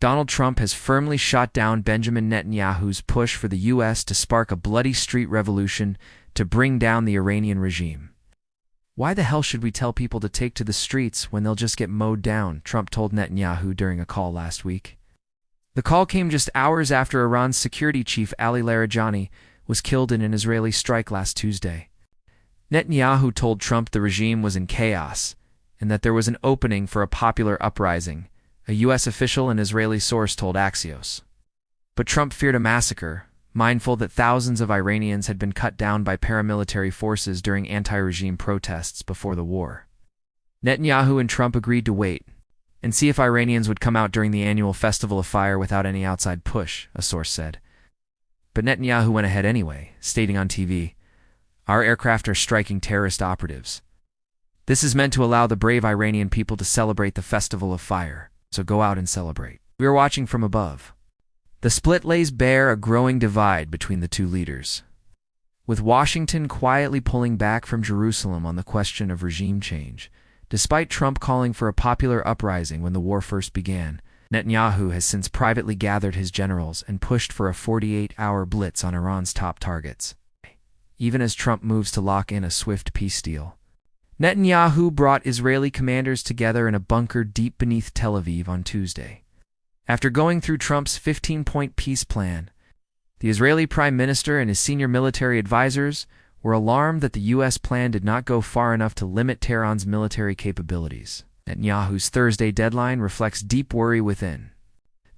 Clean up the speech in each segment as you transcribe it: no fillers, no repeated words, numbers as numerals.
Donald Trump has firmly shot down Benjamin Netanyahu's push for the U.S. to spark a bloody street revolution to bring down the Iranian regime. "Why the hell should we tell people to take to the streets when they'll just get mowed down?" Trump told Netanyahu during a call last week. The call came just hours after Iran's security chief Ali Larijani was killed in an Israeli strike last Tuesday. Netanyahu told Trump the regime was in chaos and that there was an opening for a popular uprising, a U.S. official and Israeli source told Axios. But Trump feared a massacre, mindful that thousands of Iranians had been cut down by paramilitary forces during anti-regime protests before the war. Netanyahu and Trump agreed to wait and see if Iranians would come out during the annual Festival of Fire without any outside push, a source said. But Netanyahu went ahead anyway, stating on TV, "Our aircraft are striking terrorist operatives. This is meant to allow the brave Iranian people to celebrate the Festival of Fire, so go out and celebrate. We are watching from above." The split lays bare a growing divide between the two leaders, with Washington quietly pulling back from Jerusalem on the question of regime change. Despite Trump calling for a popular uprising when the war first began, Netanyahu has since privately gathered his generals and pushed for a 48-hour blitz on Iran's top targets, even as Trump moves to lock in a swift peace deal. Netanyahu brought Israeli commanders together in a bunker deep beneath Tel Aviv on Tuesday. After going through Trump's 15-point peace plan, the Israeli prime minister and his senior military advisors were alarmed that the U.S. plan did not go far enough to limit Tehran's military capabilities. Netanyahu's Thursday deadline reflects deep worry within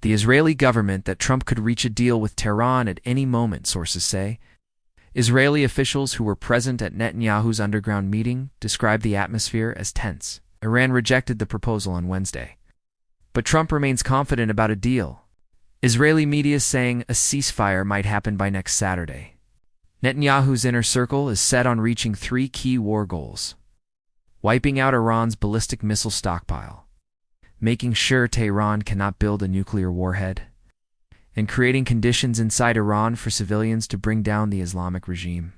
the Israeli government that Trump could reach a deal with Tehran at any moment, sources say. Israeli officials who were present at Netanyahu's underground meeting described the atmosphere as tense. Iran rejected the proposal on Wednesday, but Trump remains confident about a deal. Israeli media saying a ceasefire might happen by next Saturday. Netanyahu's inner circle is set on reaching three key war goals: wiping out Iran's ballistic missile stockpile, making sure Tehran cannot build a nuclear warhead, and creating conditions inside Iran for civilians to bring down the Islamic regime.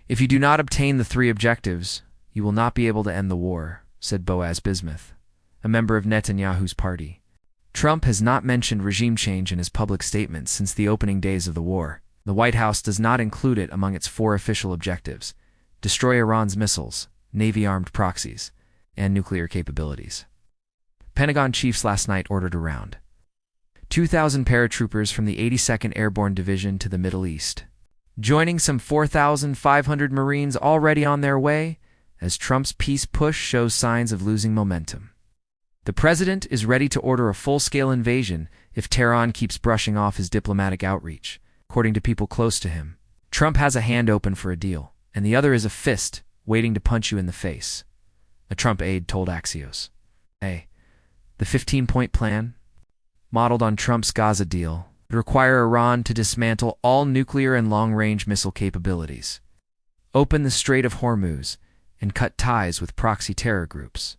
"If you do not obtain the three objectives, you will not be able to end the war," said Boaz Bismuth, a member of Netanyahu's party. Trump has not mentioned regime change in his public statements since the opening days of the war. The White House does not include it among its four official objectives: destroy Iran's missiles, Navy-armed proxies, and nuclear capabilities. Pentagon chiefs last night ordered around 2,000 paratroopers from the 82nd Airborne Division to the Middle East, joining some 4,500 Marines already on their way as Trump's peace push shows signs of losing momentum. The president is ready to order a full-scale invasion if Tehran keeps brushing off his diplomatic outreach, according to people close to him. Trump has a hand open for a deal, and the other is a fist waiting to punch you in the face, a Trump aide told Axios. The 15-point plan, modeled on Trump's Gaza deal, would require Iran to dismantle all nuclear and long-range missile capabilities, open the Strait of Hormuz, and cut ties with proxy terror groups.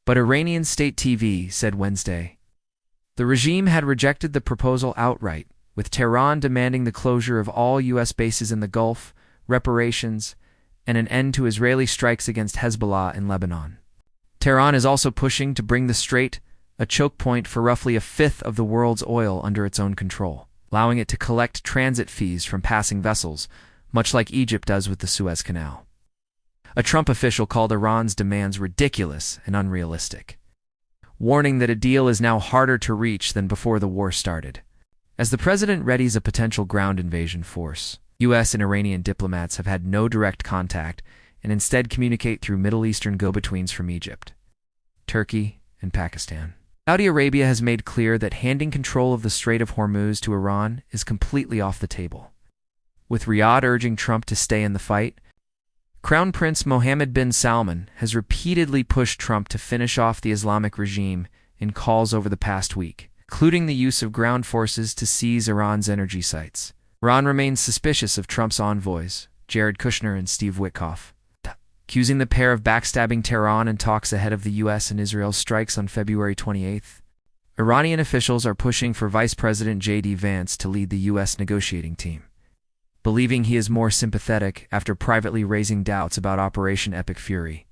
But Iranian state TV said Wednesday the regime had rejected the proposal outright, with Tehran demanding the closure of all U.S. bases in the Gulf, reparations, and an end to Israeli strikes against Hezbollah in Lebanon. Tehran is also pushing to bring the strait a choke point for roughly a fifth of the world's oil under its own control, allowing it to collect transit fees from passing vessels, much like Egypt does with the Suez Canal. A Trump official called Iran's demands ridiculous and unrealistic, warning that a deal is now harder to reach than before the war started. As the president readies a potential ground invasion force, U.S. and Iranian diplomats have had no direct contact and instead communicate through Middle Eastern go-betweens from Egypt, Turkey, and Pakistan. Saudi Arabia has made clear that handing control of the Strait of Hormuz to Iran is completely off the table, with Riyadh urging Trump to stay in the fight. Crown Prince Mohammed bin Salman has repeatedly pushed Trump to finish off the Islamic regime in calls over the past week, including the use of ground forces to seize Iran's energy sites. Iran remains suspicious of Trump's envoys, Jared Kushner and Steve Witkoff, accusing the pair of backstabbing Tehran in talks ahead of the U.S. and Israel's strikes on February 28th. Iranian officials are pushing for Vice President J.D. Vance to lead the U.S. negotiating team, believing he is more sympathetic after privately raising doubts about Operation Epic Fury.